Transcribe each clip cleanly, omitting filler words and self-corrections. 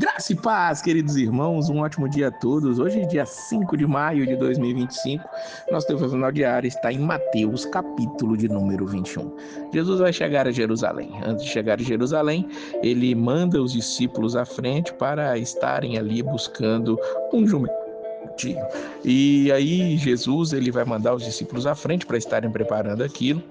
Graça e paz, queridos irmãos, um ótimo dia a todos. Hoje, dia 5 de maio de 2025, nosso devocional diário está em Mateus, capítulo de número 21. Jesus vai chegar a Jerusalém. Antes de chegar a Jerusalém, ele manda os discípulos à frente para estarem ali buscando um jumentinho. E aí, Jesus ele vai mandar os discípulos à frente para estarem preparando aquilo.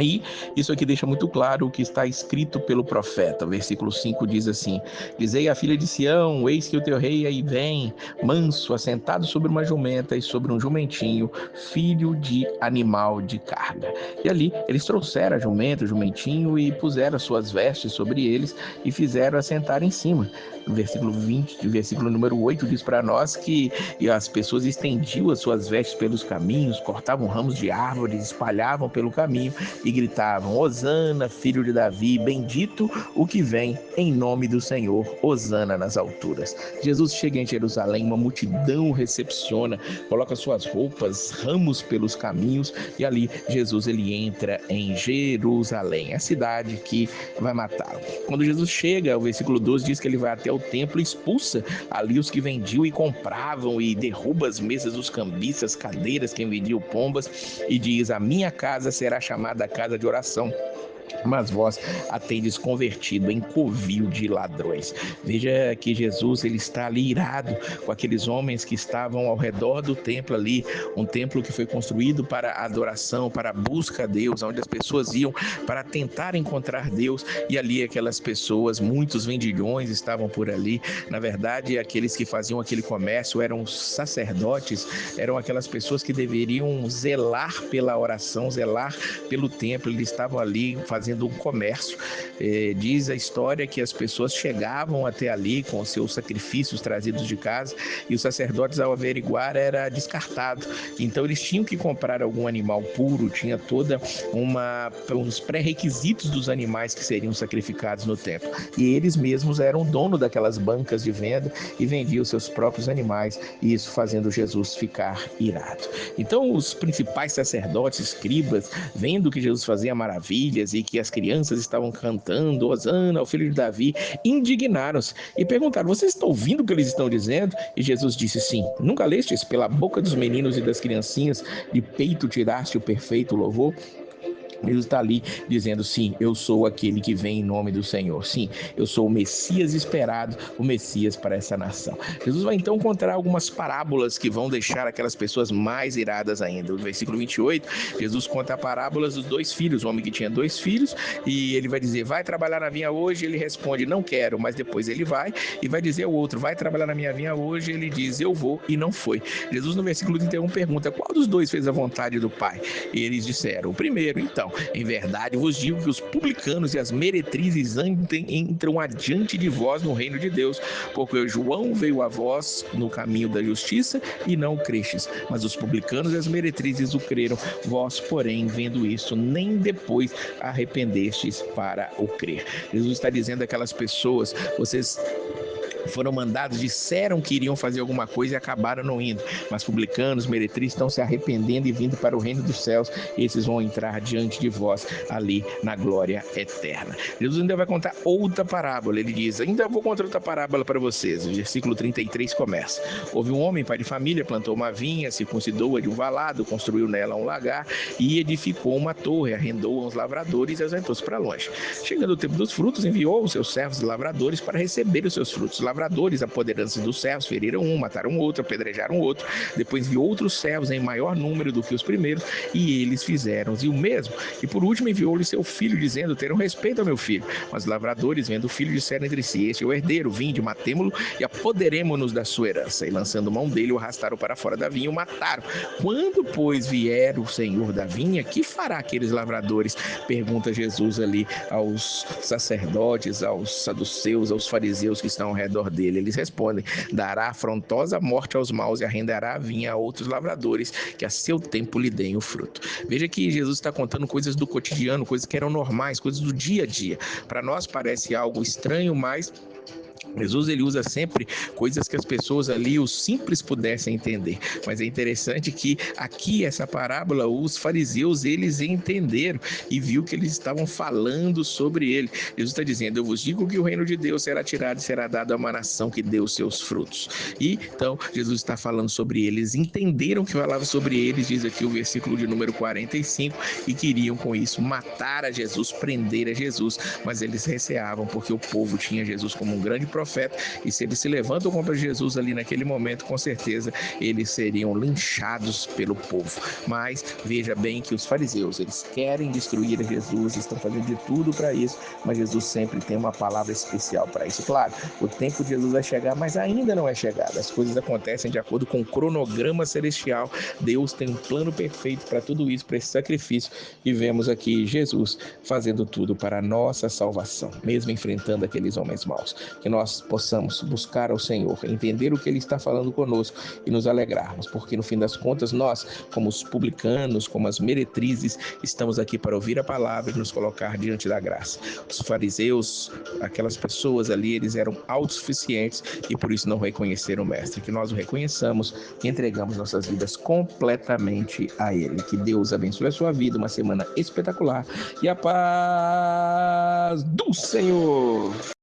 E isso aqui deixa muito claro o que está escrito pelo profeta. O versículo 5 diz assim: Dizei à filha de Sião, eis que o teu rei aí vem, manso, assentado sobre uma jumenta e sobre um jumentinho, filho de animal de carga. E ali eles trouxeram a jumenta, o jumentinho, e puseram as suas vestes sobre eles e fizeram assentar em cima. No versículo 20, versículo número 8 diz para nós que as pessoas estendiam as suas vestes pelos caminhos, cortavam ramos de árvores, espalhavam pelo caminho e gritavam: Hosana, filho de Davi, bendito o que vem em nome do Senhor, Hosana nas alturas. Jesus chega em Jerusalém, uma multidão o recepciona, coloca suas roupas, ramos pelos caminhos, e ali Jesus ele entra em Jerusalém, a cidade que vai matá-lo. Quando Jesus chega, o versículo 12 diz que ele vai até o templo e expulsa ali os que vendiam e compravam e derruba as mesas dos cambistas, cadeiras, quem vendiam pombas, e diz: a minha casa será chamada casa de oração, mas vós a tendes convertido em covil de ladrões. Veja que Jesus ele está ali irado com aqueles homens que estavam ao redor do templo ali, um templo que foi construído para a adoração, para a busca a Deus, onde as pessoas iam para tentar encontrar Deus, e ali aquelas pessoas, muitos vendilhões estavam por ali. Na verdade, aqueles que faziam aquele comércio eram sacerdotes, eram aquelas pessoas que deveriam zelar pela oração, zelar pelo templo. Eles estavam ali fazendo um comércio. Diz a história que as pessoas chegavam até ali com os seus sacrifícios trazidos de casa, e os sacerdotes, ao averiguar, era descartado. Então eles tinham que comprar algum animal puro, tinha toda uns pré-requisitos dos animais que seriam sacrificados no templo, e eles mesmos eram dono daquelas bancas de venda e vendiam seus próprios animais, e isso fazendo Jesus ficar irado. Então os principais sacerdotes, escribas, vendo que Jesus fazia maravilhas e que as crianças estavam cantando Hosana ao filho de Davi, indignaram-se e perguntaram: vocês estão ouvindo o que eles estão dizendo? E Jesus disse: sim, nunca lestes pela boca dos meninos e das criancinhas de peito tiraste o perfeito louvor? Jesus está ali dizendo: sim, eu sou aquele que vem em nome do Senhor. Sim, eu sou o Messias esperado, o Messias para essa nação. Jesus vai então contar algumas parábolas que vão deixar aquelas pessoas mais iradas ainda. No versículo 28, Jesus conta a parábola dos dois filhos, o homem que tinha dois filhos, e ele vai dizer: vai trabalhar na vinha hoje? Ele responde: não quero, mas depois ele vai, e vai dizer ao outro: vai trabalhar na minha vinha hoje? Ele diz: eu vou, e não foi. Jesus no versículo 31 pergunta: qual dos dois fez a vontade do Pai? E eles disseram: o primeiro. Então, em verdade vos digo que os publicanos e as meretrizes entram adiante de vós no reino de Deus, porque João veio a vós no caminho da justiça e não o crestes, mas os publicanos e as meretrizes o creram. Vós, porém, vendo isso, nem depois arrependestes para o crer. Jesus está dizendo àquelas pessoas: vocês foram mandados, disseram que iriam fazer alguma coisa e acabaram não indo, mas publicanos, meretrizes estão se arrependendo e vindo para o reino dos céus, e esses vão entrar diante de vós ali na glória eterna. Jesus ainda vai contar outra parábola. Ele diz: ainda vou contar outra parábola para vocês. O versículo 33 começa: houve um homem, pai de família, plantou uma vinha, circuncidou-a de um valado, construiu nela um lagar e edificou uma torre, arrendou aos lavradores e ausentou-se para longe. Chegando o tempo dos frutos, enviou os seus servos lavradores para receber os seus frutos. Lavradores, apoderando-se dos servos, feriram um, mataram outro, apedrejaram outro. Depois enviou outros servos em maior número do que os primeiros, e eles fizeram o mesmo. E por último enviou-lhe seu filho, dizendo: terão respeito ao meu filho. Mas os lavradores, vendo o filho, disseram entre si: este é o herdeiro, vinde, matemo-lo e apoderemo-nos da sua herança. E lançando mão dele, o arrastaram para fora da vinha e o mataram. Quando, pois, vier o senhor da vinha, que fará aqueles lavradores? Pergunta Jesus ali aos sacerdotes, aos saduceus, aos fariseus que estão ao redor dele. Eles respondem: dará afrontosa morte aos maus e arrendará a vinha a outros lavradores, que a seu tempo lhe deem o fruto. Veja que Jesus está contando coisas do cotidiano, coisas que eram normais, coisas do dia a dia. Para nós parece algo estranho, mas Jesus ele usa sempre coisas que as pessoas ali, os simples, pudessem entender. Mas é interessante que aqui essa parábola, os fariseus eles entenderam e viu que eles estavam falando sobre ele. Jesus está dizendo: eu vos digo que o reino de Deus será tirado e será dado a uma nação que dê os seus frutos. E então Jesus está falando sobre eles, entenderam que falava sobre eles, diz aqui o versículo de número 45, e queriam com isso matar a Jesus, prender a Jesus, mas eles receavam porque o povo tinha Jesus como um grande profeta, e se eles se levantam contra Jesus ali naquele momento, com certeza eles seriam linchados pelo povo. Mas veja bem que os fariseus, eles querem destruir a Jesus, estão fazendo de tudo para isso, mas Jesus sempre tem uma palavra especial para isso. Claro, o tempo de Jesus vai chegar, mas ainda não é chegado. As coisas acontecem de acordo com o cronograma celestial. Deus tem um plano perfeito para tudo isso, para esse sacrifício, e vemos aqui Jesus fazendo tudo para a nossa salvação, mesmo enfrentando aqueles homens maus. Que nós possamos buscar ao Senhor, entender o que Ele está falando conosco e nos alegrarmos, porque no fim das contas nós, como os publicanos, como as meretrizes, estamos aqui para ouvir a palavra e nos colocar diante da graça. Os fariseus, aquelas pessoas ali, eles eram autossuficientes e por isso não reconheceram o Mestre. Que nós o reconheçamos e entregamos nossas vidas completamente a Ele. Que Deus abençoe a sua vida, uma semana espetacular, e a paz do Senhor!